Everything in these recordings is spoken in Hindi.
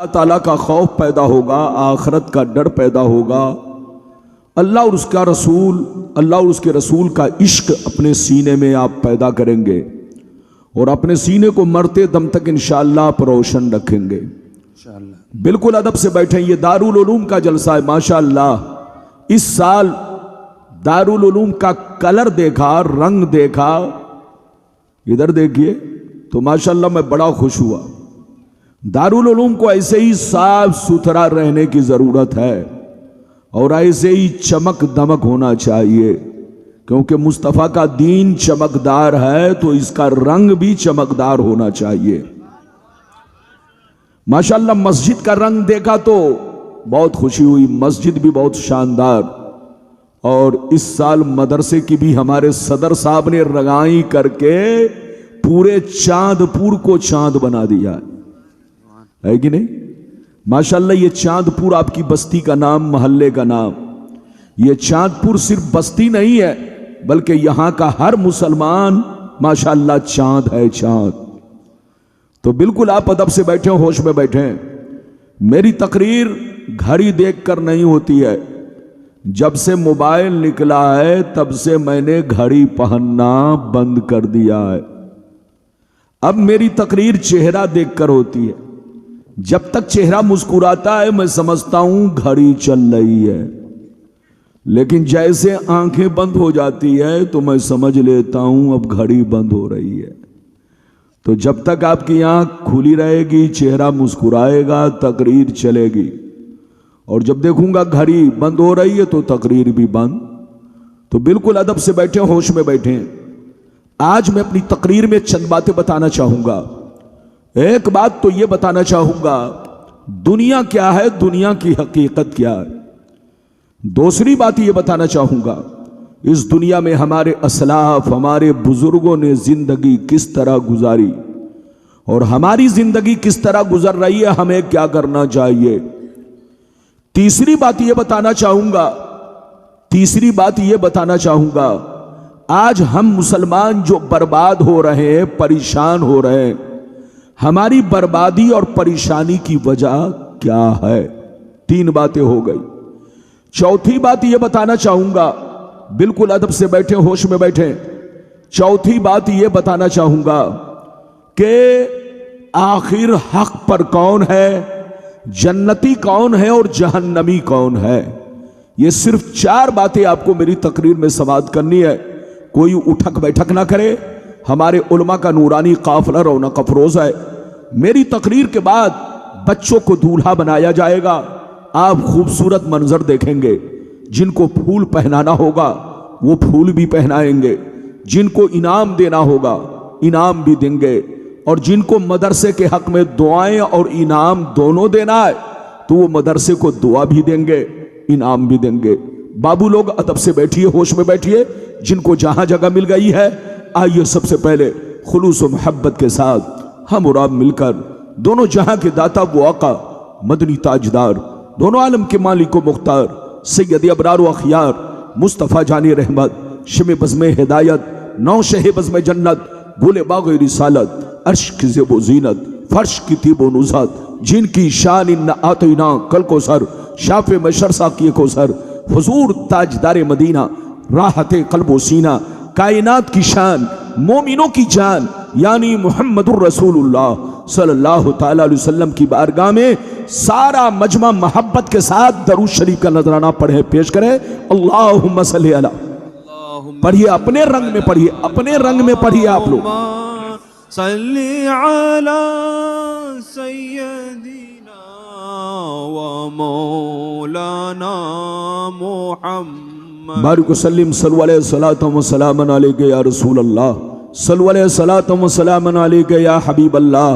अल्लाह ताला का खौफ पैदा होगा, आखिरत का डर पैदा होगा, अल्लाह और उसका रसूल, अल्लाह और उसके रसूल का इश्क अपने सीने में आप पैदा करेंगे और अपने सीने को मरते दम तक इंशाअल्लाह आप रोशन रखेंगे इंशाअल्लाह। बिल्कुल अदब से बैठे। ये दारुल उलूम का जलसा है माशाअल्लाह। इस साल दारुल उलूम का कलर देखा, रंग देखा, इधर देखिए तो माशाअल्लाह मैं बड़ा खुश हुआ। दारुल उलूम को ऐसे ही साफ सुथरा रहने की जरूरत है और ऐसे ही चमक दमक होना चाहिए, क्योंकि मुस्तफ़ा का दीन चमकदार है तो इसका रंग भी चमकदार होना चाहिए। माशाअल्लाह मस्जिद का रंग देखा तो बहुत खुशी हुई, मस्जिद भी बहुत शानदार। और इस साल मदरसे की भी हमारे सदर साहब ने रंगाई करके पूरे चांदपुर को चांद बना दिया है कि नहीं? माशाअल्लाह ये चांदपुर आपकी बस्ती का नाम, मोहल्ले का नाम। ये चांदपुर सिर्फ बस्ती नहीं है बल्कि यहां का हर मुसलमान माशाअल्लाह चांद है, चांद। तो बिल्कुल आप अदब से बैठे, होश में बैठे। मेरी तकरीर घड़ी देखकर नहीं होती है। जब से मोबाइल निकला है तब से मैंने घड़ी पहनना बंद कर दिया है। अब मेरी तकरीर चेहरा देखकर होती है। जब तक चेहरा मुस्कुराता है मैं समझता हूं घड़ी चल रही है, लेकिन जैसे आंखें बंद हो जाती है तो मैं समझ लेता हूं अब घड़ी बंद हो रही है। तो जब तक आपकी आंख खुली रहेगी, चेहरा मुस्कुराएगा, तकरीर चलेगी। और जब देखूंगा घड़ी बंद हो रही है तो तकरीर भी बंद। तो बिल्कुल अदब से बैठे, होश में बैठे। आज मैं अपनी तकरीर में चंद बातें बताना चाहूंगा। एक बात तो यह बताना चाहूंगा, दुनिया क्या है, दुनिया की हकीकत क्या है। दूसरी बात यह बताना चाहूंगा, इस दुनिया में हमारे असलाफ, हमारे बुजुर्गों ने जिंदगी किस तरह गुजारी और हमारी जिंदगी किस तरह गुजर रही है, हमें क्या करना चाहिए। तीसरी बात यह बताना चाहूंगा, आज हम मुसलमान जो बर्बाद हो रहे हैं, परेशान हो रहे हैं, हमारी बर्बादी और परेशानी की वजह क्या है। तीन बातें हो गई। चौथी बात यह बताना चाहूंगा, बिल्कुल अदब से बैठे, होश में बैठे। चौथी बात यह बताना चाहूंगा कि आखिर हक पर कौन है, जन्नती कौन है और जहन्नमी कौन है। यह सिर्फ चार बातें आपको मेरी तकरीर में समाअत करनी है। कोई उठक बैठक ना करे। हमारे उलमा का नूरानी काफिला रौनक अफरोज है। मेरी तकरीर के बाद बच्चों को दूल्हा बनाया जाएगा। आप खूबसूरत मंजर देखेंगे। जिनको फूल पहनाना होगा वो फूल भी पहनाएंगे, जिनको इनाम देना होगा इनाम भी देंगे, और जिनको मदरसे के हक में दुआएं और इनाम दोनों देना है तो वो मदरसे को दुआ भी देंगे, इनाम भी देंगे। बाबू लोग अदब से बैठिए, होश में बैठिए। जिनको जहां जगह मिल गई है, आइए सबसे पहले खुलूस व मोहब्बत के साथ हम और आप मिलकर दोनों जहां के दाता वो आका, मदनी ताजदार, दोनों आलम के मालिक व मुख्तार, सैयद अबरार व अखियार, मुस्तफ़ा जानी रहमत, शमे बज़्म हिदायत, नौ शहे बज़्म जन्नत, गुले बाग़ रिसालत, अर्श की ज़ेब व ज़ीनत, फर्श की तीब व नुज़हत, जिनकी शान इन्ना आतैना कल को सर, शाफ़े मशर साक़ी को सर, हुज़ूर ताजदार मदीना, राहते क़ल्ब व सीना, कायनात की शान, मोमिनों की जान, यानी मुहम्मदुर रसूलुल्लाह सल्लल्लाहु तआला अलैहि वसल्लम की बारगाह में सारा मजमा मोहब्बत के साथ दरूद शरीफ का नजराना पढ़े, पेश करें। अल्लाहुम्मा सल्ली अला, पढ़िए, अपने रंग में पढ़िए, अपने रंग में पढ़िए आप लोग। सल्ली अला सय्यदिना व मौलाना मुहम्मद बारिक वसल्लिम सल्लु अलैहि सलातम व सलामन अलैका या रसूल अल्लाह, सल्लु अलैहि सलातम व सलामन अलैका या हबीब अल्लाह,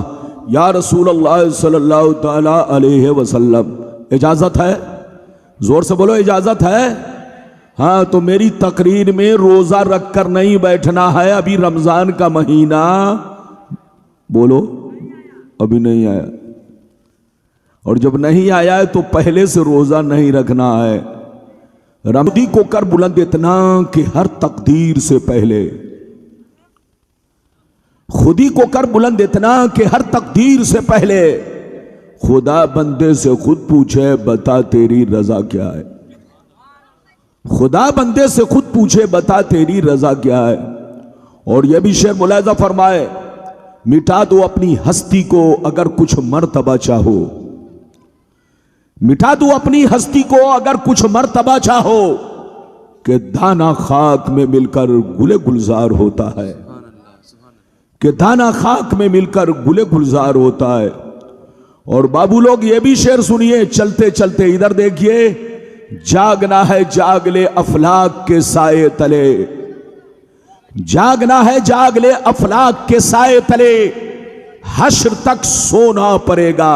या रसूल अल्लाह सल्लल्लाहु तआला अलैहि वसल्लम। इजाजत है? जोर से बोलो, इजाजत है? हाँ, तो मेरी तकरीर में रोजा रखकर नहीं बैठना है। अभी रमजान का महीना, बोलो, अभी नहीं आया, और जब नहीं आया है तो पहले से रोजा नहीं रखना है। रमदी को कर बुलंद इतना कि हर तकदीर से पहले, खुदी को कर बुलंद इतना कि हर तकदीर से पहले खुदा बंदे से खुद पूछे बता तेरी रजा क्या है। खुदा बंदे से खुद पूछे बता तेरी रजा क्या है। और यह भी शेर मुलाहिजा फरमाए, मिटा दो अपनी हस्ती को अगर कुछ मर्तबा चाहो, मिटा दो अपनी हस्ती को अगर कुछ मर्तबा चाहो, कि दाना खाक में मिलकर गुले गुलजार होता है, कि दाना खाक में मिलकर गुले गुलजार होता है। और बाबू लोग ये भी शेर सुनिए चलते चलते, इधर देखिए, जागना है जाग ले अफलाक के साए तले, जागना है जाग ले अफलाक के साए तले, हश्र तक सोना पड़ेगा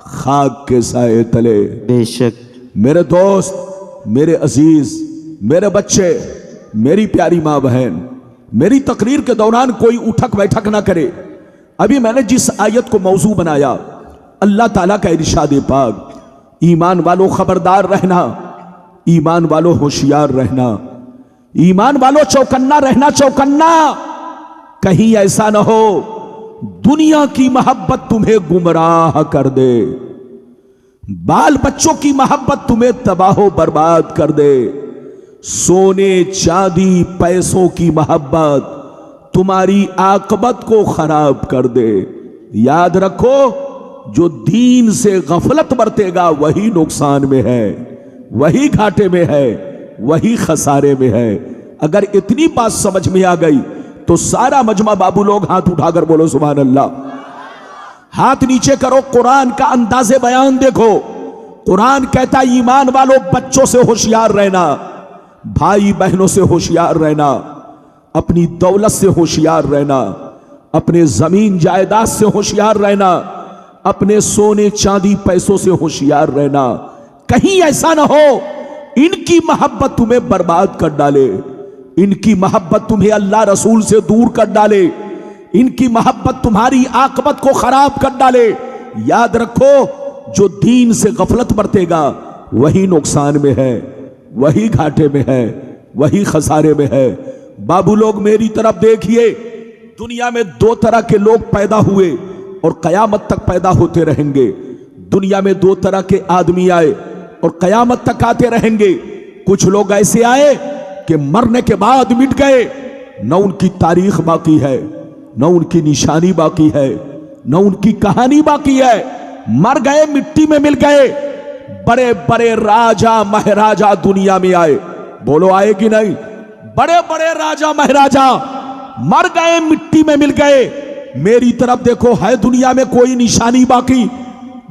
खाक के साए तले। बेशक मेरे दोस्त, मेरे अजीज, मेरे बच्चे, मेरी प्यारी मां बहन, मेरी तकरीर के दौरान कोई उठक बैठक ना करे। अभी मैंने जिस आयत को मौजू बनाया, अल्लाह ताला का इरशाद पाक, ईमान वालों खबरदार रहना, ईमान वालों होशियार रहना, ईमान वालों चौकन्ना रहना, चौकन्ना। कहीं ऐसा ना हो दुनिया की मोहब्बत तुम्हें गुमराह कर दे, बाल बच्चों की मोहब्बत तुम्हें तबाहो बर्बाद कर दे, सोने चांदी पैसों की मोहब्बत तुम्हारी आकबत को खराब कर दे। याद रखो, जो दीन से गफलत बरतेगा वही नुकसान में है, वही घाटे में है, वही खसारे में है। अगर इतनी बात समझ में आ गई तो सारा मजमा बाबू लोग हाथ उठाकर बोलो सुभान अल्लाह। हाथ नीचे करो, कुरान का अंदाज़े बयान देखो। कुरान कहता है ईमान वालों बच्चों से होशियार रहना, भाई बहनों से होशियार रहना, अपनी दौलत से होशियार रहना, अपने जमीन जायदाद से होशियार रहना, अपने सोने चांदी पैसों से होशियार रहना। कहीं ऐसा ना हो इनकी मोहब्बत तुम्हें बर्बाद कर डाले, इनकी मोहब्बत तुम्हें अल्लाह रसूल से दूर कर डाले, इनकी मोहब्बत तुम्हारी आकबत को खराब कर डाले। याद रखो, जो दीन से गफलत बरतेगा वही नुकसान में है, वही घाटे में है, वही खसारे में है। बाबू लोग मेरी तरफ देखिए, दुनिया में दो तरह के लोग पैदा हुए और कयामत तक पैदा होते रहेंगे। दुनिया में दो तरह के आदमी आए और कयामत तक आते रहेंगे। कुछ लोग ऐसे आए कि मरने के बाद मिट गए, न उनकी तारीख बाकी है, न उनकी निशानी बाकी है, न उनकी कहानी बाकी है। मर गए, मिट्टी में मिल गए। बड़े बड़े राजा महाराजा दुनिया में आए, बोलो आए कि नहीं? बड़े बड़े राजा महाराजा मर गए, मिट्टी में मिल गए। मेरी तरफ देखो, है दुनिया में कोई निशानी बाकी,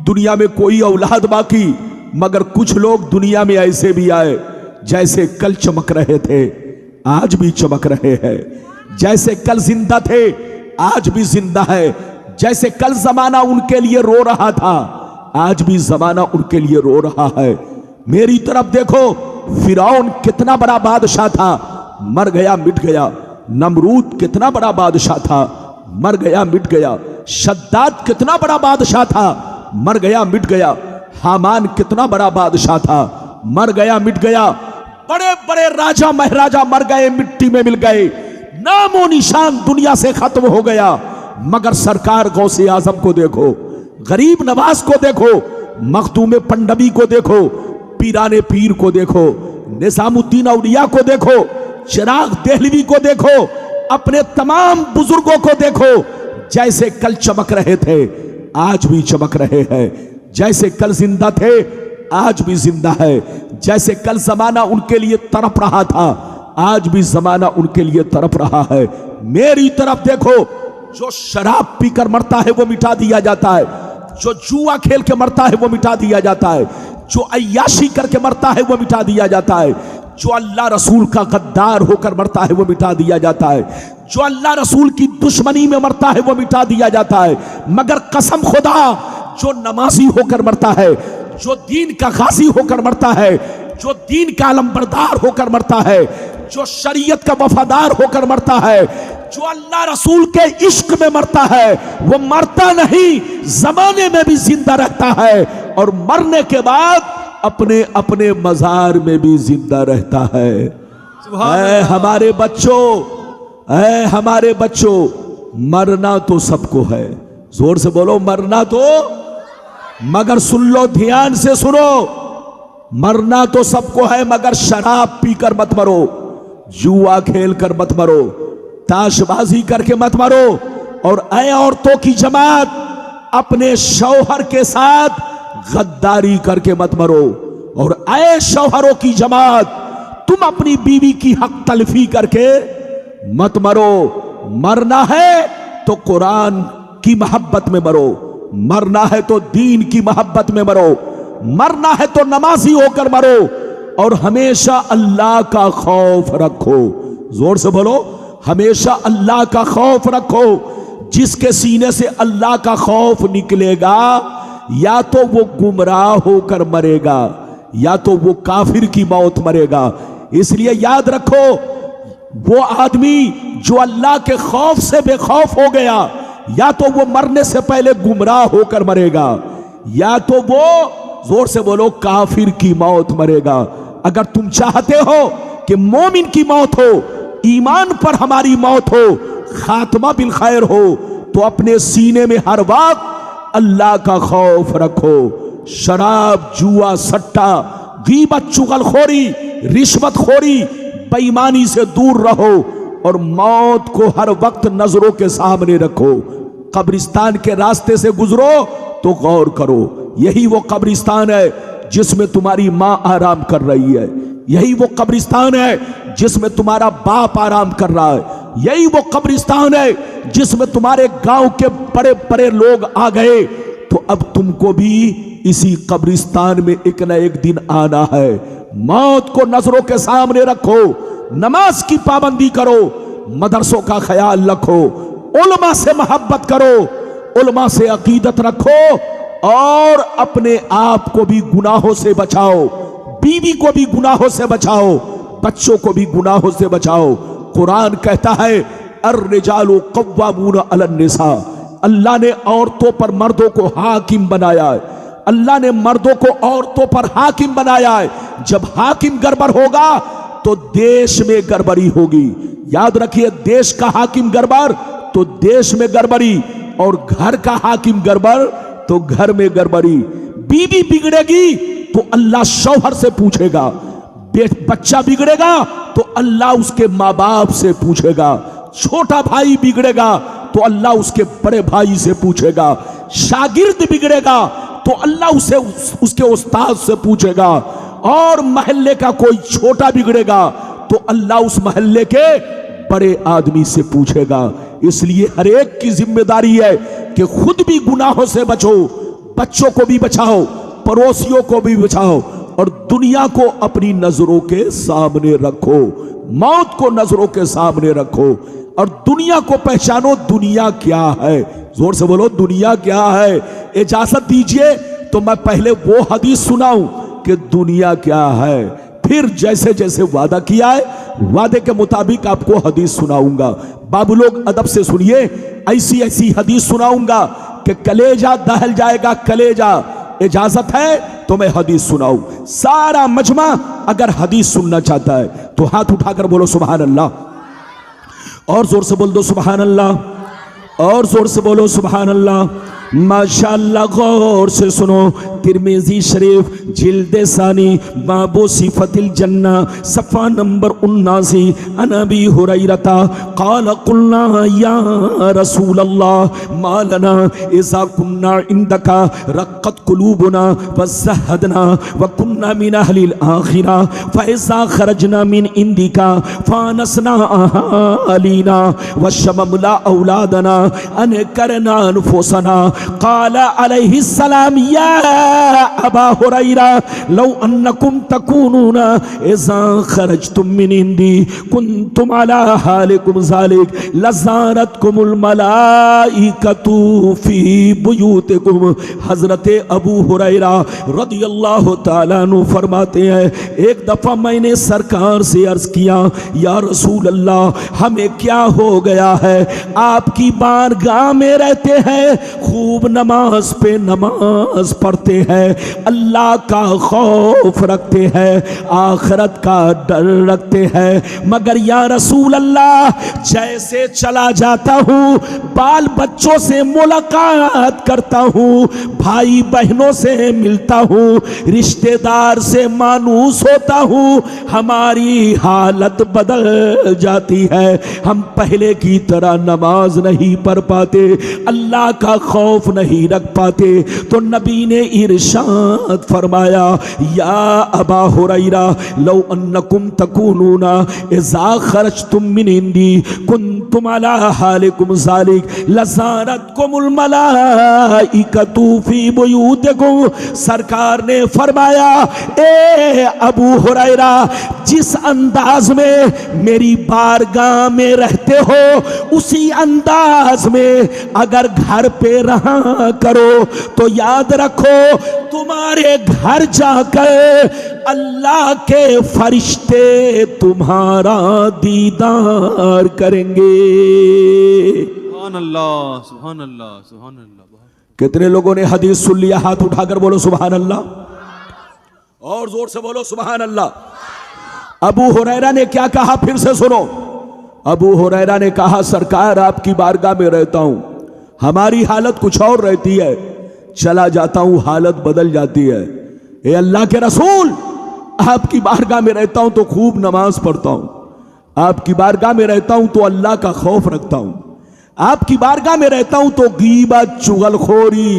दुनिया में कोई औलाद बाकी? मगर कुछ लोग दुनिया में ऐसे भी आए जैसे कल चमक रहे थे आज भी चमक रहे हैं, जैसे कल जिंदा थे आज भी जिंदा है, जैसे कल जमाना उनके लिए रो रहा था आज भी जमाना उनके लिए रो रहा है। मेरी तरफ देखो, फिरौन कितना बड़ा बादशाह था, मर गया मिट गया। नमरूद कितना बड़ा बादशाह था, मर गया मिट गया। शद्दाद कितना बड़ा बादशाह था, मर गया मिट गया। हामान कितना बड़ा बादशाह था, मर गया मिट गया। बड़े बड़े राजा महाराजा मर गए, मिट्टी में मिल गए, नामो निशान दुनिया से खत्म हो गया। मगर सरकार गौसे आजम को देखो, गरीब नवाज को देखो, मखदूम पंडवी को देखो, पीराने पीर को देखो, निजामुद्दीन औलिया को देखो, चिराग देहलवी को देखो, अपने तमाम बुजुर्गों को देखो। जैसे कल चमक रहे थे आज भी चमक रहे हैं, जैसे कल जिंदा थे आज भी जिंदा है, जैसे कल जमाना उनके लिए तड़प रहा था आज भी जमाना उनके लिए तड़प रहा है। मेरी तरफ देखो, जो शराब पीकर मरता है वो मिटा दिया जाता है, जो जुआ खेल के मरता है वो मिटा दिया जाता है, जो अय्याशी करके मरता है वो मिटा दिया जाता है, जो अल्लाह रसूल का गद्दार होकर मरता है वो मिटा दिया जाता है, जो अल्लाह रसूल की दुश्मनी में मरता है वो मिटा दिया जाता है। मगर कसम खुदा, जो नमाजी होकर मरता है, जो दीन का गाजी होकर मरता है, जो दीन का अलमबरदार होकर मरता है, जो शरीयत का वफादार होकर मरता है, जो अल्लाह रसूल के इश्क में मरता है, वो मरता नहीं, जमाने में भी जिंदा रहता है और मरने के बाद अपने अपने मजार में भी जिंदा रहता है। ऐ हमारे बच्चों, ऐ हमारे बच्चों, मरना तो सबको है। जोर से बोलो, मरना तो मगर सुन लो, ध्यान से सुनो, मरना तो सबको है, मगर शराब पीकर मत मरो, जुआ खेल कर मत मरो, ताशबाजी करके मत मरो। और ऐ औरतों की जमात, अपने शौहर के साथ गद्दारी करके मत मरो। और ऐ शौहरों की जमात, तुम अपनी बीवी की हक तलफी करके मत मरो। मरना है तो कुरान की मोहब्बत में मरो, मरना है तो दीन की मोहब्बत में मरो, मरना है तो नमाजी होकर मरो। और हमेशा अल्लाह का खौफ रखो। जोर से बोलो, हमेशा अल्लाह का खौफ रखो। जिसके सीने से अल्लाह का खौफ निकलेगा, या तो वो गुमराह होकर मरेगा, या तो वो काफिर की मौत मरेगा। इसलिए याद रखो, वो आदमी जो अल्लाह के खौफ से बेखौफ हो गया, या तो वो मरने से पहले गुमराह होकर मरेगा, या तो वो, जोर से बोलो, काफिर की मौत मरेगा। अगर तुम चाहते हो कि मोमिन की मौत हो, ईमान पर हमारी मौत हो, खात्मा बिल खैर हो, तो अपने सीने में हर वक्त अल्लाह का खौफ रखो। शराब, जुआ, सट्टा, गीबत, चुगलखोरी, रिश्वतखोरी, बेईमानी से दूर रहो। और मौत को हर वक्त नजरों के सामने रखो। कब्रिस्तान के रास्ते से गुजरो तो गौर करो, यही वो कब्रिस्तान है जिसमें तुम्हारी माँ आराम कर रही है, यही वो कब्रिस्तान है जिसमें तुम्हारा बाप आराम कर रहा है, यही वो कब्रिस्तान है जिसमें तुम्हारे गांव के बड़े बड़े लोग आ गए। तो अब तुमको भी इसी कब्रिस्तान में एक न एक दिन आना है। मौत को नजरों के सामने रखो, नमाज की पाबंदी करो, मदरसों का ख्याल रखो, उलमा से मोहब्बत करो, उलमा से अकीदत रखो, और अपने आप को भी गुनाहों से बचाओ, बीवी को भी गुनाहों से बचाओ, बच्चों को भी गुनाहों से बचाओ। कुरान कहता है, अर्रिजालु कव्वामून अलन निसा, अल्लाह ने औरतों पर मर्दों को हाकिम बनाया है, अल्लाह ने मर्दों को औरतों पर हाकिम बनाया है। जब हाकिम गड़बड़ होगा तो देश में गड़बड़ी होगी। याद रखिए, देश का हाकिम गड़बड़ तो देश में गड़बड़ी, और घर का हाकिम गड़बड़ तो घर में गड़बड़ी। बीवी बिगड़ेगी तो अल्लाह शौहर से पूछेगा, बच्चा बिगड़ेगा तो अल्लाह उसके माँ बाप से पूछेगा, छोटा भाई बिगड़ेगा तो अल्लाह उसके बड़े भाई से पूछेगा, शागिर्द बिगड़ेगा तो अल्लाह उसे उसके उस्ताद से पूछेगा, और मोहल्ले का कोई छोटा बिगड़ेगा तो अल्लाह उस मोहल्ले के बड़े आदमी से पूछेगा। इसलिए हर एक की जिम्मेदारी है कि खुद भी गुनाहों से बचो, बच्चों को भी बचाओ, पड़ोसियों को भी बचाओ, और दुनिया को अपनी नजरों के सामने रखो, मौत को नजरों के सामने रखो, और दुनिया को पहचानो। दुनिया क्या है? जोर से बोलो, दुनिया क्या है? इजाजत दीजिए तो मैं पहले वो हदीस सुनाऊं कि दुनिया क्या है, फिर जैसे जैसे वादा किया है वादे के मुताबिक आपको हदीस सुनाऊंगा। बाबू लोग अदब से सुनिए, ऐसी ऐसी हदीस सुनाऊंगा कि कलेजा दहल जाएगा, कलेजा। इजाजत है तो मैं हदीस सुनाऊं। सारा मजमा अगर हदीस सुनना चाहता है तो हाथ उठाकर बोलो सुभान अल्लाह, और जोर से बोल दो सुभान अल्लाह, और जोर से बोलो सुभान अल्लाह। माशाअल्लाह, गौर से सुनो। तिरमिजी शरीफ जिल्द सानी बाबो सिफतिल जन्ना सफ़ा नंबर 79, अनबी हुरैरता क़ाल क़ुलना या रसूल अल्लाह मा लना इज़ा कुन्ना इंदका रक़्क़त क़ुलूबुना वज़हदना व कुन्ना मिन अहलिल आखिरा फ़इज़ा ख़रजना मिन इंदिका फ़ानसना अहलीना व शममना औलादना अन करना अनफुसना। क़ाल अलैहिस्सलाम या अबा हुरैरा लौ अन्नकुम तकूनूना इज़ा खरजतुम मिन इंदी कुन्तुम अला हालिकुम ज़ालिक लज़ारतकुमुल मलाइकतु फी बुयूतिकुम। हज़रत अबू हुरैरा रदियल्लाहु ताला अन्हु फरमाते हैं, एक दफ़ा मैंने सरकार से अर्ज़ किया, या रसूल अल्लाह, हमें क्या हो गया है? आपकी बारगाह में रहते हैं, खूब नमाज पे नमाज पढ़ते हैं, अल्लाह का खौफ रखते हैं, आखिरत का डर रखते हैं, मगर या रसूल अल्लाह जैसे चला जाता हूँ, बाल बच्चों से मुलाकात करता हूँ, भाई बहनों से मिलता हूँ, रिश्तेदार से मानूस होता हूँ, हमारी हालत बदल जाती है। हम पहले की तरह नमाज नहीं पढ़ पाते, अल्लाह का खौफ नहीं रख पाते। तो नबी ने इरशाद फरमाया, या अबा हुरैरा लौ अन्नकुम तकूनूना इज़ा खरजतुम मिन इंदी कुंतुम अला हालिकुम ज़ालिक लज़ारतकुमुल मलाइकतु फी बुयूतिकुम। सरकार ने फरमाया, ए अबू हुरैरा, जिस अंदाज में मेरी बारगाह में रहते हो, उसी अंदाज में अगर घर पे रहा करो तो याद रखो, तुम्हारे घर जाकर अल्लाह के फरिश्ते तुम्हारा दीदार करेंगे। सुभान अल्लाह, सुभान अल्लाह, सुभान अल्लाह। कितने लोगों ने हदीस सुन लिया? हाथ उठाकर बोलो सुभान अल्लाह, और जोर से बोलो सुभान अल्लाह। अबू हुरैरा ने क्या कहा, फिर से सुनो। अबू हुरैरा ने कहा, सरकार आपकी बारगाह में रहता हूं, हमारी हालत कुछ और रहती है, चला जाता हूं हालत बदल जाती है। ए अल्लाह के रसूल, आपकी बारगाह में रहता हूं तो खूब नमाज पढ़ता हूं, आपकी बारगाह में रहता हूं तो अल्लाह का खौफ रखता हूं, आपकी बारगाह में रहता हूं तो गीबत, चुगलखोरी,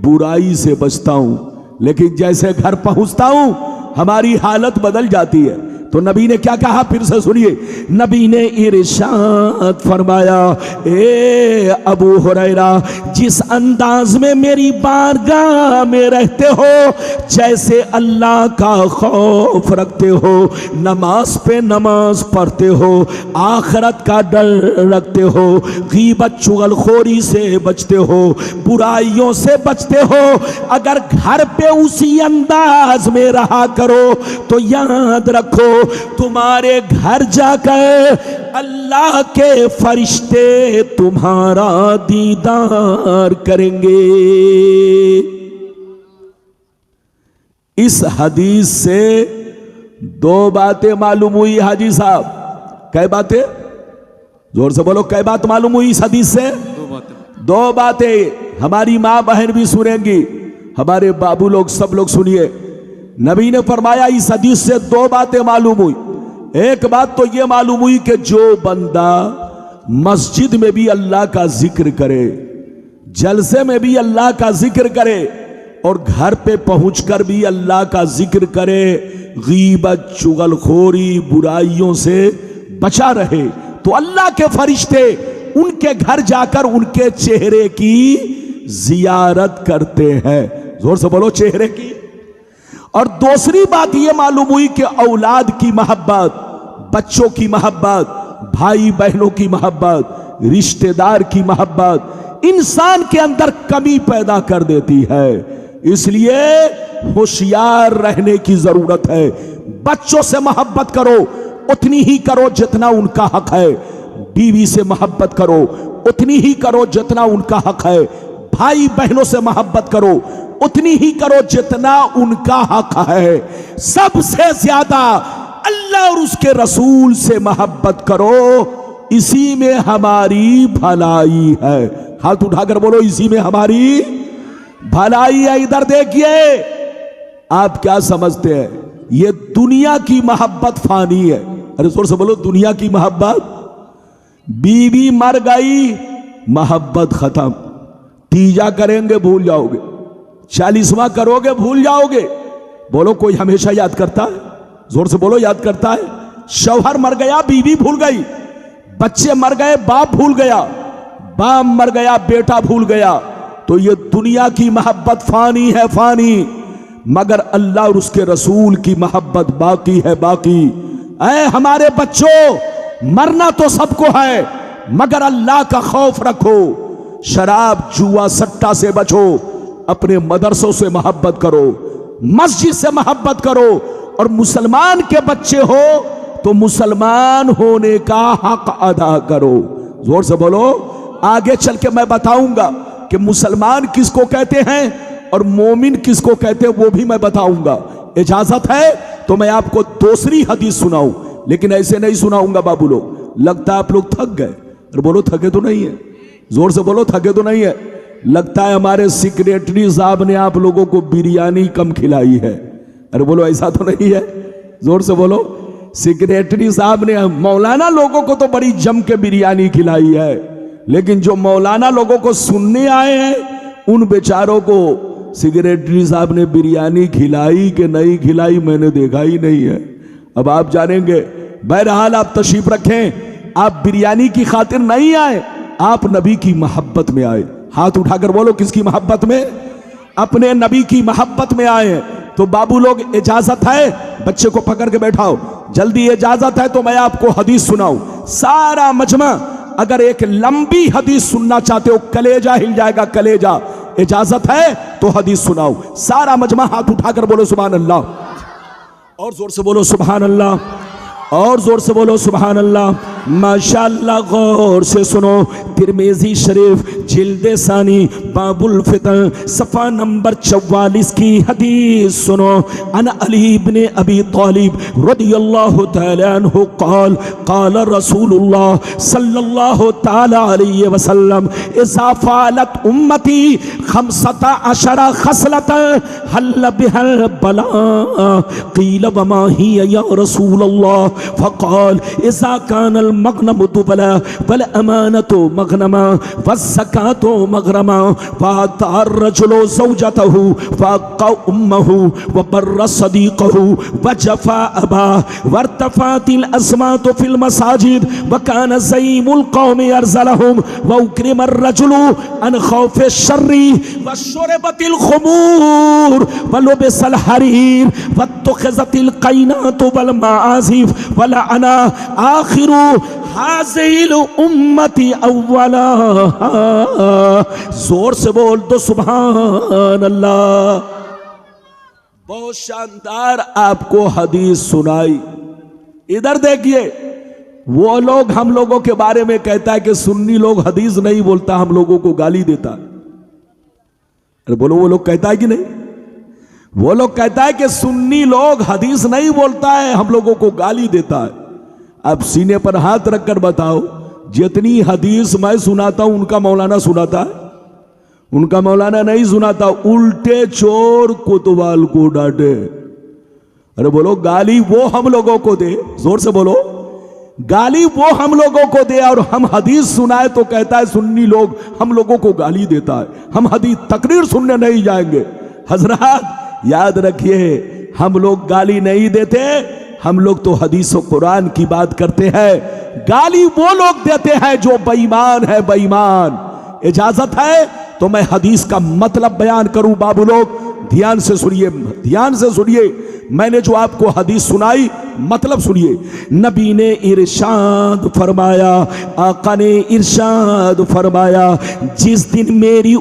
बुराई से बचता हूं, लेकिन जैसे घर पहुंचता हूं हमारी हालत बदल जाती है। तो नबी ने क्या कहा, फिर से सुनिए। नबी ने इरशाद फरमाया, ए अबू हुरैरा, जिस अंदाज में मेरी बारगाह में रहते हो, जैसे अल्लाह का खौफ रखते हो, नमाज पे नमाज पढ़ते हो, आखिरत का डर रखते हो, गीबत चुगलखोरी से बचते हो, बुराइयों से बचते हो, अगर घर पे उसी अंदाज में रहा करो तो याद रखो, तुम्हारे घर जाकर अल्लाह के फरिश्ते तुम्हारा दीदार करेंगे। इस हदीस से दो बातें मालूम हुई हाजी साहब। कै बातें? जोर से बोलो, कै बात मालूम हुई इस हदीस से? दो बातें। हमारी माँ बहन भी सुनेंगी, हमारे बाबू लोग, सब लोग सुनिए। नबी ने फरमाया, इस हदीस से दो बातें मालूम हुई। एक बात तो यह मालूम हुई कि जो बंदा मस्जिद में भी अल्लाह का जिक्र करे, जलसे में भी अल्लाह का जिक्र करे, और घर पे पहुंचकर भी अल्लाह का जिक्र करे, गीबत, चुगलखोरी, बुराइयों से बचा रहे, तो अल्लाह के फरिश्ते उनके घर जाकर उनके चेहरे की जियारत करते हैं। जोर से बोलो, चेहरे की। और दूसरी बात यह मालूम हुई कि औलाद की मोहब्बत, बच्चों की मोहब्बत, भाई बहनों की मोहब्बत, रिश्तेदार की मोहब्बत इंसान के अंदर कमी पैदा कर देती है। इसलिए होशियार रहने की जरूरत है। बच्चों से मोहब्बत करो, उतनी ही करो जितना उनका हक है। बीवी से मोहब्बत करो, उतनी ही करो जितना उनका हक है। भाई बहनों से मोहब्बत करो, उतनी ही करो जितना उनका हक है। सबसे ज्यादा अल्लाह और उसके रसूल से मोहब्बत करो, इसी में हमारी भलाई है। हाथ उठाकर बोलो, इसी में हमारी भलाई है। इधर देखिए, आप क्या समझते हैं, ये दुनिया की मोहब्बत फानी है। अरे जोर से बोलो, दुनिया की मोहब्बत। बीवी मर गई, मोहब्बत खत्म। तीजा करेंगे भूल जाओगे, 40वां करोगे भूल जाओगे। बोलो, कोई हमेशा याद करता है? जोर से बोलो, याद करता है? शौहर मर गया, बीवी भूल गई, बच्चे मर गए, बाप भूल गया, बाप मर गया, बेटा भूल गया। तो ये दुनिया की मोहब्बत फानी है, फानी। मगर अल्लाह और उसके रसूल की मोहब्बत बाकी है, बाकी। ऐ हमारे बच्चों, मरना तो सबको है, मगर अल्लाह का खौफ रखो। शराब, जुआ, सट्टा से बचो। अपने मदरसों से मोहब्बत करो, मस्जिद से मोहब्बत करो। और मुसलमान के बच्चे हो तो मुसलमान होने का हक अदा करो। जोर से बोलो। आगे चल के मैं बताऊंगा कि मुसलमान किसको कहते हैं और मोमिन किसको कहते हैं वो भी मैं बताऊंगा। इजाजत है तो मैं आपको दूसरी हदीस सुनाऊं, लेकिन ऐसे नहीं सुनाऊंगा बाबू लोग। लगता है आप लोग थक गए। अरे बोलो थके तो नहीं है, जोर से बोलो थके तो नहीं है। लगता है हमारे सेक्रेटरी साहब ने आप लोगों को बिरयानी कम खिलाई है। अरे बोलो ऐसा तो नहीं है, जोर से बोलो। सेक्रेटरी साहब ने मौलाना लोगों को तो बड़ी जम के बिरयानी खिलाई है, लेकिन जो मौलाना लोगों को सुनने आए हैं उन बेचारों को सेक्रेटरी साहब ने बिरयानी खिलाई कि नहीं खिलाई मैंने देखा ही नहीं है। अब आप जानेंगे। बहरहाल आप तशरीफ रखें। आप बिरयानी की खातिर नहीं आए, आप नबी की मोहब्बत में आए। हाथ उठाकर बोलो किसकी मोहब्बत में? अपने नबी की मोहब्बत में आए। तो बाबू लोग इजाजत है, बच्चे को पकड़ के बैठाओ, जल्दी इजाजत है तो मैं आपको हदीस सुनाऊं। सारा मजमा अगर एक लंबी हदीस सुनना चाहते हो, कलेजा हिल जाएगा कलेजा। इजाजत है तो हदीस सुनाओ। सारा मजमा हाथ उठाकर बोलो सुभान अल्लाह, और जोर से बोलो सुभान अल्लाह, और जोर से बोलो सुभान अल्लाह। माशाअल्लाह गौर से सुनो। तिरमिज़ी शरीफ जिल्द सानी बाबुल फितन सफ़ा नंबर 44 की हदीस सुनो। अन अली इब्ने अबी तालिब रदियल्लाहु तआला अन्हु क़ाल क़ाल रसूलुल्लाह सल्लल्लाहु तआला अलैहि वसल्लम इज़ा फ़अलत उम्मती 15 खसलतन हल्ल बिहल बला क़ील वमा हिय या रसूलल्लाह फ़क़ाल इज़ा कानल मग़नमु दुबला वल अमानतु मग़नमा वज़्ज़कातु मग़रमा फ़अतार रजुलु ज़ौजतहु फ़अक़्क़ा उम्महु व बर्र सदीक़हु व जफ़ा अबाहु वर्तफ़अतिल अस्मातु फ़िल मसाजिद व कान ज़ईमुल क़ौमि अरज़लहुम व उक्रिमर रजुलु अन ख़ौफ़ि शर्रि व शुरिबतिल ख़ुमूर व लुबिसल हरीर व तुख़िज़तिल क़ैनातु वल मआज़िफ़ व लअना आखिरु हाज़िल उम्मती अव्वलाहा। जोर से बोल दो सुभान अल्लाह। बहुत शानदार आपको हदीस सुनाई। इधर देखिए, वो लोग हम लोगों के बारे में कहता है कि सुन्नी लोग हदीस नहीं बोलता, हम लोगों को गाली देता। अरे बोलो वो लोग कहता है कि नहीं? वो लोग कहता है कि सुन्नी लोग हदीस नहीं बोलता है, हम लोगों को गाली देता है। अब सीने पर हाथ रखकर बताओ, जितनी हदीस मैं सुनाता हूं उनका मौलाना सुनाता है? उनका मौलाना नहीं सुनाता। उल्टे चोर कोतवाल को डांटे। अरे बोलो गाली वो हम लोगों को दे, जोर से बोलो। गाली वो हम लोगों को दे और हम हदीस सुनाए तो कहता है सुन्नी लोग हम लोगों को गाली देता है, हम हदीस तकरीर सुनने नहीं जाएंगे। हजरात याद रखिए, हम लोग गाली नहीं देते, हम लोग तो हदीस और कुरान की बात करते हैं। गाली वो लोग देते हैं जो बेईमान है, बेईमान। इजाजत है तो मैं हदीस का मतलब बयान करूं। बाबू लोग ध्यान से सुनिए, ध्यान से सुनिए। मैंने जो आपको हदीस सुनाई मतलब सुनिए। नबी ने इरशाद फरमाया, आका ने इरशाद फरमाया, जिस दिन मेरी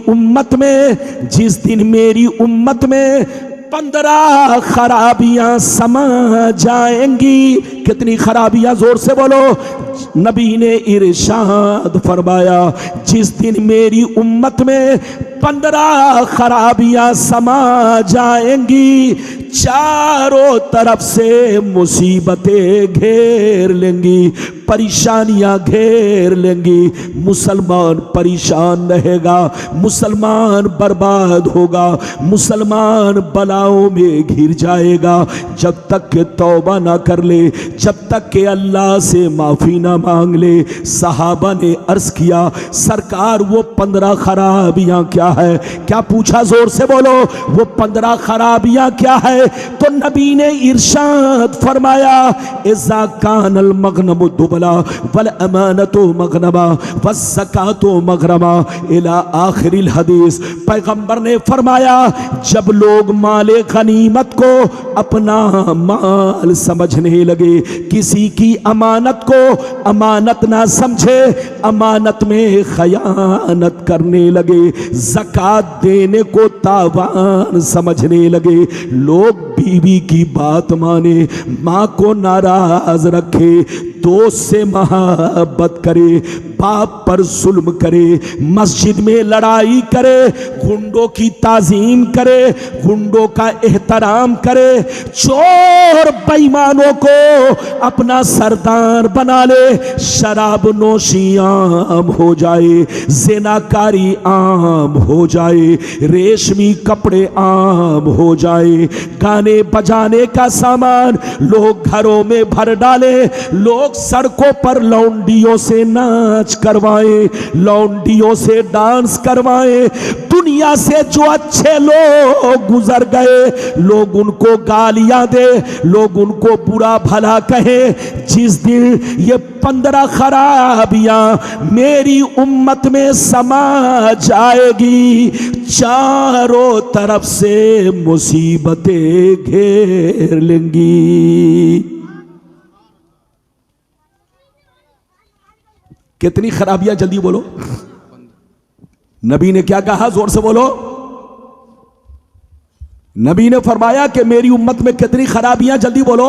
उम्मत में 15 खराबियां समा जाएंगी। कितनी खराबियां? जोर से बोलो। नबी ने इरशाद फरमाया, जिस दिन मेरी उम्मत में 15 खराबियां समा जाएंगी, चारों तरफ से मुसीबतें घेर लेंगी, परेशानियां घेर लेंगी। मुसलमान परेशान रहेगा, मुसलमान बर्बाद होगा, मुसलमान बलाओं में घिर जाएगा। जब तक के तौबा ना कर ले, जब तक के अल्लाह से माफी ना मांग ले। सहाबा ने अर्ज किया, सरकार वो 15 खराबियां क्या है? क्या पूछा? जोर से बोलो। वो 15 खराबियां क्या है? तो नबी ने इरशाद फरमाया, इज़ा कानल मग़नमु दुबला वल अमानतु मग़नमा वज़्ज़कातु मग़रमा इला आखिरिल हदीस। पैगंबर ने फरमाया, जब लोग माले गनीमत को अपना माल समझने लगे, किसी की अमानत को अमानत ना समझे, अमानत में खयानत करने लगे, ज़कात देने को तावान समझने लगे, लोग बीवी की बात माने, माँ को नाराज रखे, दोस्त से मोहब्बत करे, बाप पर जुल्म करे, मस्जिद में लड़ाई करे, गुंडों की ताजीम करे, गुंडों का एहतराम करे, चोर बेईमानों को अपना सरदार बना ले, शराब नोशी आम हो जाए, ज़िनाकारी आम हो जाए, रेशमी कपड़े आम हो जाए, गाने बजाने का सामान लोग घरों में भर डाले, लोग सड़कों पर लौंडियों से नाच करवाएं, लौंडियों से डांस करवाएं, दुनिया से जो अच्छे लोग गुजर गए लोग उनको गालियां दे, लोग उनको बुरा भला कहे। जिस दिन ये 15 खराबियां मेरी उम्मत में समा जाएगी, चारों तरफ से मुसीबतें घेर लेंगी। कितनी खराबियां, जल्दी बोलो। नबी ने क्या कहा, जोर से बोलो। नबी ने फरमाया कि मेरी उम्मत में कितनी खराबियां, जल्दी बोलो।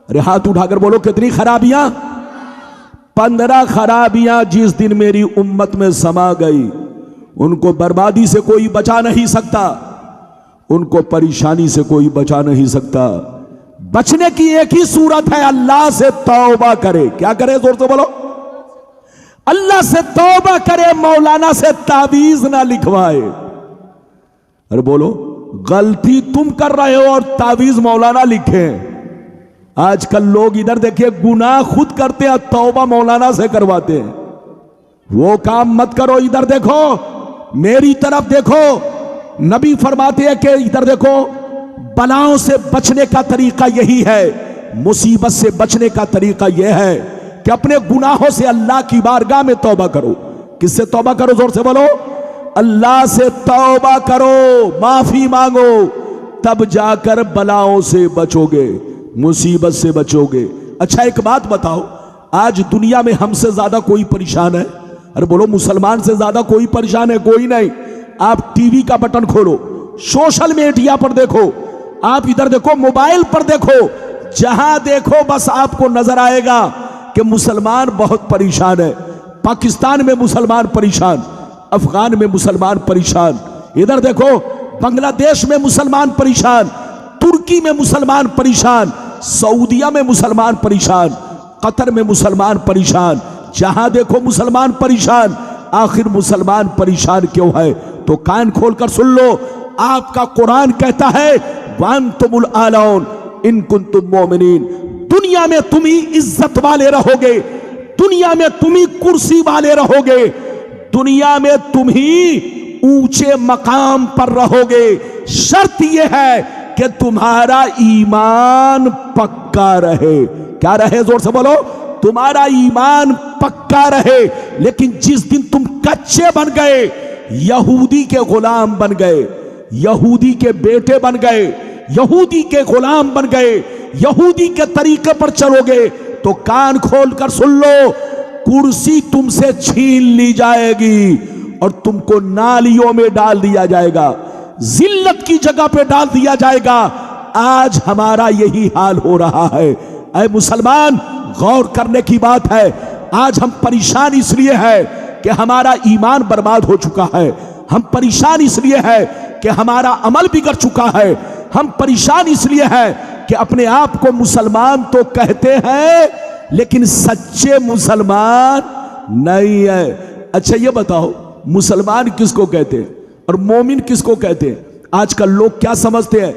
अरे हाथ उठाकर बोलो, कितनी खराबियां? 15 खराबियां जिस दिन मेरी उम्मत में समा गई, उनको बर्बादी से कोई बचा नहीं सकता, उनको परेशानी से कोई बचा नहीं सकता। बचने की एक ही सूरत है, अल्लाह से तौबा करे। क्या करे, जोर से बोलो। अल्लाह से तौबा करे, मौलाना से तावीज ना लिखवाए। अरे बोलो, गलती तुम कर रहे हो और तावीज मौलाना लिखे। आजकल लोग इधर देखिए गुनाह खुद करते हैं, तौबा मौलाना से करवाते हैं। वो काम मत करो, इधर देखो, मेरी तरफ देखो। नबी फरमाते हैं कि इधर देखो, बलाओं से बचने का तरीका यही है, मुसीबत से बचने का तरीका यह है कि अपने गुनाहों से अल्लाह की बारगाह में तौबा करो। किससे तौबा करो, जोर से बोलो। अल्लाह से तौबा करो, माफी मांगो, तब जाकर बलाओं से बचोगे, मुसीबत से बचोगे। अच्छा एक बात बताओ, आज दुनिया में हमसे ज्यादा कोई परेशान है? अरे बोलो, मुसलमान से ज्यादा कोई परेशान है? कोई नहीं। आप टीवी का बटन खोलो, सोशल मीडिया पर देखो, आप इधर देखो, मोबाइल पर देखो, जहां देखो बस आपको नजर आएगा कि मुसलमान बहुत परेशान है। पाकिस्तान में मुसलमान परेशान, अफगान में मुसलमान परेशान, इधर देखो बांग्लादेश में मुसलमान परेशान, तुर्की में मुसलमान परेशान, सऊदिया में मुसलमान परेशान, कतर में मुसलमान परेशान, जहां देखो मुसलमान परेशान। आखिर मुसलमान परेशान क्यों है? तो कान खोलकर सुन लो, आपका कुरान कहता है वांतुमुल आलौन इन कुंतुम मोमिनीन। दुनिया में तुम ही इज्जत वाले रहोगे, दुनिया में तुम ही कुर्सी वाले रहोगे, दुनिया में तुम ही ऊंचे मकाम पर रहोगे। शर्त यह है कि तुम्हारा ईमान पक्का रहे। क्या रहे, जोर से बोलो। तुम्हारा ईमान पक्का रहे। लेकिन जिस दिन तुम कच्चे बन गए, यहूदी के गुलाम बन गए, यहूदी के बेटे बन गए, यहूदी के गुलाम बन गए, यहूदी के तरीके पर चलोगे, तो कान खोलकर सुन लो, कुर्सी तुमसे छीन ली जाएगी और तुमको नालियों में डाल दिया जाएगा, जिल्लत की जगह पे डाल दिया जाएगा। आज हमारा यही हाल हो रहा है। ऐ मुसलमान, गौर करने की बात है। आज हम परेशान इसलिए है कि हमारा ईमान बर्बाद हो चुका है, हम परेशान इसलिए है कि हमारा अमल बिगड़ चुका है, हम परेशान इसलिए है कि अपने आप को मुसलमान तो कहते हैं लेकिन सच्चे मुसलमान नहीं है। अच्छा ये बताओ, मुसलमान किसको कहते हैं और मोमिन किसको कहते हैं? आजकल लोग क्या समझते हैं,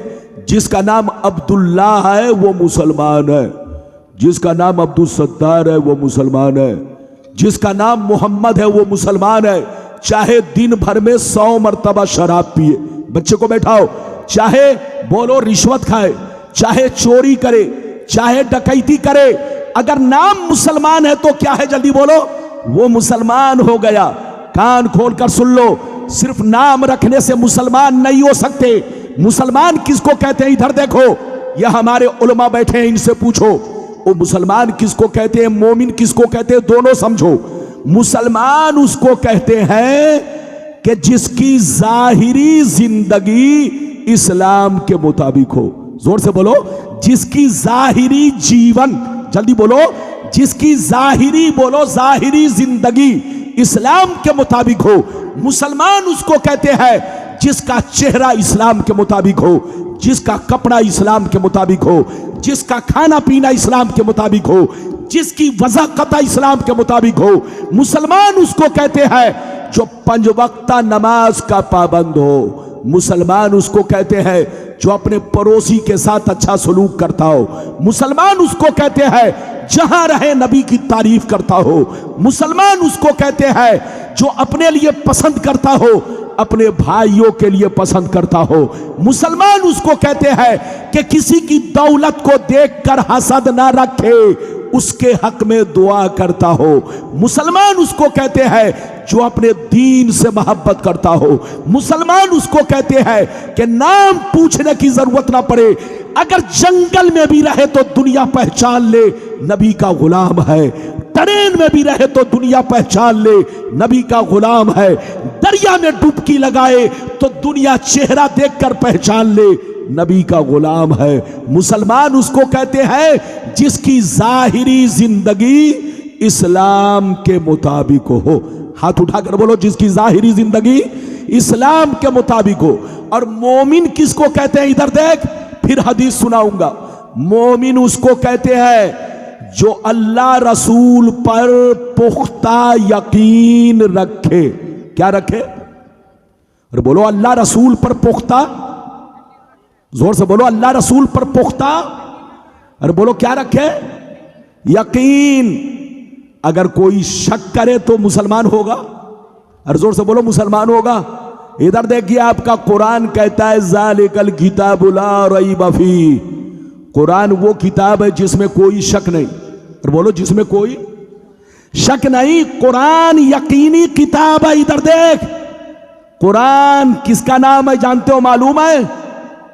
जिसका नाम अब्दुल्ला है वो मुसलमान है, जिसका नाम अब्दुल सत्तार है वो मुसलमान है, जिसका नाम मोहम्मद है वो मुसलमान है। चाहे दिन भर में 100 मरतबा शराब पिए, बच्चे को बैठाओ, चाहे बोलो रिश्वत खाए, चाहे चोरी करे, चाहे डकैती करे, अगर नाम मुसलमान है तो क्या है, जल्दी बोलो, वो मुसलमान हो गया। कान खोलकर सुन लो, सिर्फ नाम रखने से मुसलमान नहीं हो सकते। मुसलमान किसको कहते हैं? इधर देखो, यह हमारे उलमा बैठे हैं, इनसे पूछो वो मुसलमान किसको कहते हैं, मोमिन किसको कहते हैं, दोनों समझो। मुसलमान उसको कहते हैं कि जिसकी जाहिरी जिंदगी इस्लाम के मुताबिक हो। जोर से बोलो, जिसकी जाहिरी जीवन, जल्दी बोलो, जिसकी जाहिरी, बोलो जाहिरी जिंदगी इस्लाम के मुताबिक हो, मुसलमान उसको कहते हैं जिसका चेहरा इस्लाम के मुताबिक हो, जिसका कपड़ा इस्लाम के मुताबिक हो, जिसका खाना पीना इस्लाम के मुताबिक हो, जिसकी वज़ाक़त इस्लाम के मुताबिक हो। मुसलमान उसको कहते हैं जो 5 वक्ता नमाज का पाबंद हो। मुसलमान उसको कहते हैं जो अपने पड़ोसी के साथ अच्छा सलूक करता हो। मुसलमान उसको कहते हैं जहां रहे नबी की तारीफ करता हो। मुसलमान उसको कहते हैं जो अपने लिए पसंद करता हो, अपने भाइयों के लिए पसंद करता हो। मुसलमान उसको कहते हैं कि किसी की दौलत को देखकर हसद ना रखे, उसके हक में दुआ करता हो। मुसलमान उसको कहते हैं जो अपने दीन से मोहब्बत करता हो। मुसलमान उसको कहते हैं कि नाम पूछने की जरूरत ना पड़े, अगर जंगल में भी रहे तो दुनिया पहचान ले नबी का गुलाम है, ट्रेन में भी रहे तो दुनिया पहचान ले नबी का गुलाम है, दरिया में डुबकी लगाए तो दुनिया चेहरा देखकर पहचान ले नबी का गुलाम है। मुसलमान उसको कहते हैं जिसकी जाहिरी जिंदगी इस्लाम के मुताबिक हो। हाथ उठाकर बोलो, जिसकी जाहिरी जिंदगी इस्लाम के मुताबिक हो। और मोमिन किसको कहते हैं? इधर देख, फिर हदीस सुनाऊंगा। मोमिन उसको कहते हैं जो अल्लाह रसूल पर पुख्ता यकीन रखे। क्या रखे? और बोलो अल्लाह रसूल पर पुख्ता, जोर से बोलो, अल्लाह रसूल पर पुख्ता। और बोलो क्या रखे? यकीन। अगर कोई शक करे तो मुसलमान होगा। और जोर से बोलो मुसलमान होगा। इधर देखिए, आपका कुरान कहता है ज़ालिकल किताबु ला रैब फीह। कुरान वो किताब है जिसमें कोई शक नहीं। और बोलो जिसमें कोई शक नहीं। कुरान यकीनी किताब है। इधर देख, कुरान किसका नाम है जानते हो? मालूम है?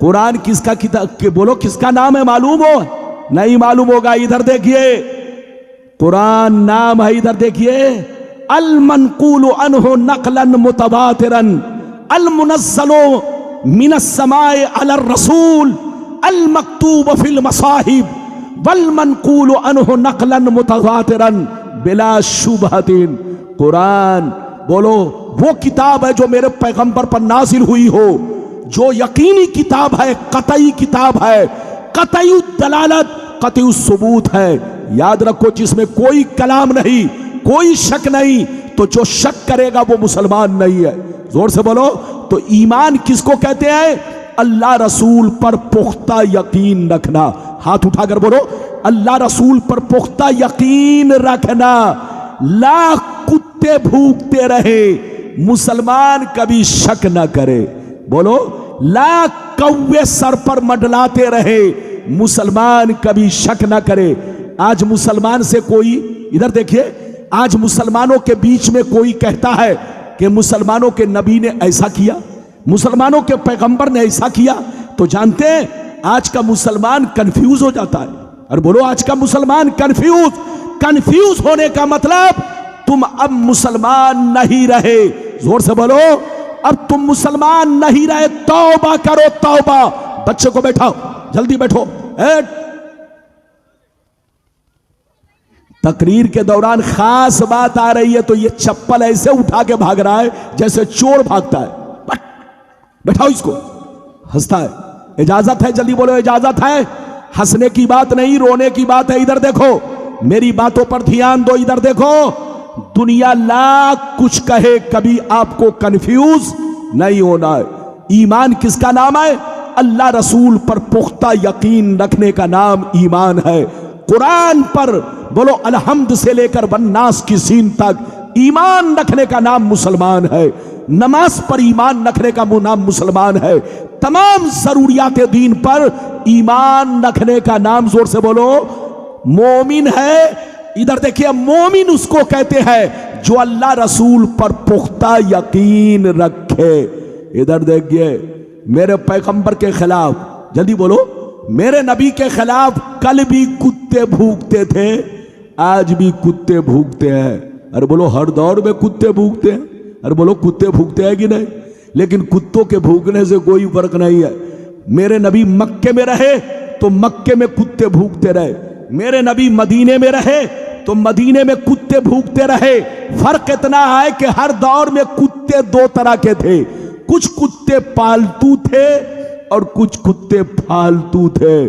कुरान किसका किताब? बोलो किसका नाम है? मालूम हो? नहीं मालूम होगा। इधर देखिए, कुरान नाम है, इधर देखिए, अल मनकूल अनहु नकलन मुतवातिरन अल मुनज़्ज़लो मिनस समाए अलर रसूल अल मकतूब फिल मसाहिब वल मनकूल अनहु नकलन मुतवातिरन बिला शुबहतिन। कुरान बोलो वो किताब है जो मेरे पैगंबर पर नाजिल हुई हो, जो यकीनी किताब है, कतई किताब है, कतई दलालत, कतई सबूत है। याद रखो, जिसमें कोई कलाम नहीं, कोई शक नहीं, तो जो शक करेगा वो मुसलमान नहीं है। जोर से बोलो। तो ईमान किसको कहते हैं? अल्लाह रसूल पर पुख्ता यकीन रखना। हाथ उठाकर बोलो, अल्लाह रसूल पर पुख्ता यकीन रखना। लाख कुत्ते भूखते रहे, मुसलमान कभी शक न करे। बोलो, लाख कौवे सर पर मंडलाते रहे, मुसलमान कभी शक न करे। आज मुसलमान से कोई, इधर देखिए, आज मुसलमानों के बीच में कोई कहता है कि मुसलमानों के नबी ने ऐसा किया, मुसलमानों के पैगंबर ने ऐसा किया, तो जानते हैं आज का मुसलमान कंफ्यूज हो जाता है। और बोलो, आज का मुसलमान कंफ्यूज होने का मतलब तुम अब मुसलमान नहीं रहे। जोर से बोलो, अब तुम मुसलमान नहीं रहे। तौबा करो, तौबा। बच्चे को बैठाओ, जल्दी बैठो। तकरीर के दौरान खास बात आ रही है तो ये चप्पल ऐसे उठा के भाग रहा है जैसे चोर भागता है। बैठाओ इसको। हंसता है, इजाजत है? जल्दी बोलो, इजाजत है? हंसने की बात नहीं, रोने की बात है। इधर देखो, मेरी बातों पर ध्यान दो। इधर देखो, दुनिया लाख कुछ कहे, कभी आपको कंफ्यूज नहीं होना है। ईमान किसका नाम है? अल्लाह रसूल पर पुख्ता यकीन रखने का नाम ईमान है। कुरान पर बोलो अलहम्द से लेकर वन्नास की सीन तक ईमान रखने का नाम मुसलमान है। नमाज पर ईमान रखने का नाम मुसलमान है। तमाम जरूरियात दीन पर ईमान रखने का नाम, जोर से बोलो, मोमिन है। इधर देखिए, मोमिन उसको कहते हैं जो अल्लाह रसूल पर पुख्ता यकीन रखे। इधर देखिए, मेरे पैगंबर के खिलाफ, जल्दी बोलो, मेरे नबी के खिलाफ कल भी कुत्ते भूखते थे, आज भी कुत्ते भूखते हैं। अरे बोलो, हर दौर में कुत्ते भूखते हैं। अरे बोलो, कुत्ते भूखते हैं कि नहीं? लेकिन कुत्तों के भूखने से कोई फर्क नहीं है। मेरे नबी मक्के में रहे तो मक्के में कुत्ते भूखते रहे, मेरे नबी मदीने में रहे तो मदीने में कुत्ते भूखते रहे। फर्क इतना है कि हर दौर में कुत्ते दो तरह के थे, कुछ कुत्ते पालतू थे और कुछ कुत्ते फालतू थे।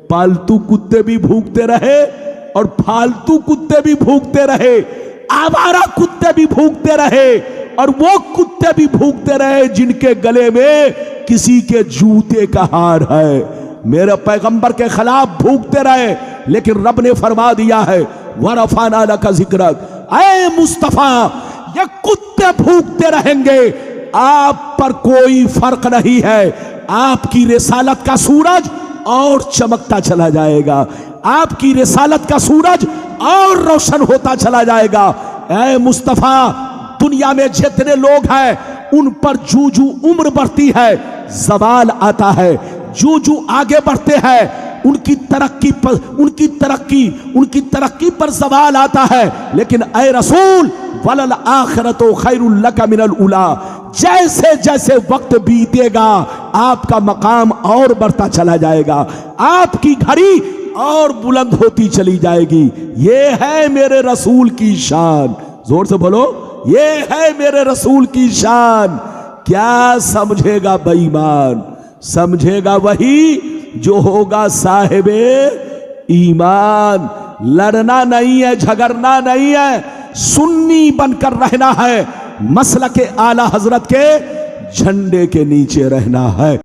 पालतू कुत्ते भी भूखते रहे और फालतू कुत्ते भी भूखते रहे, आवारा कुत्ते भी भूखते रहे और वो कुत्ते भी भूखते रहे जिनके गले में किसी के जूते का हार है। मेरे पैगंबर के खिलाफ भूखते रहे, लेकिन रब ने फरमा दिया है वरफाना लका जिक्रक, ऐ मुस्तफा ये कुत्ते भूखते रहेंगे, आप पर कोई फर्क नहीं है। आपकी रिसालत का सूरज और चमकता चला जाएगा, आपकी रिसालत का सूरज और रोशन होता चला जाएगा। ऐ मुस्तफा दुनिया में जितने लोग हैं उन पर जू जू उम्र बढ़ती है ज़वाल आता है, जू जू आगे बढ़ते हैं उनकी तरक्की पर ज़वाल आता है। लेकिन ऐ रसूल वलल आखिरतु खैरुल लका मिनल उला, जैसे जैसे वक्त बीतेगा आपका मकाम और बढ़ता चला जाएगा, आपकी घड़ी और बुलंद होती चली जाएगी। ये है मेरे रसूल की शान, जोर से बोलो, ये है मेरे रसूल की शान। क्या समझेगा बेईमान? समझेगा वही जो होगा साहिबे ईमान। लड़ना नहीं है, झगड़ना नहीं है, सुन्नी बनकर रहना है, मसलक आला हजरत के झंडे के नीचे रहना है।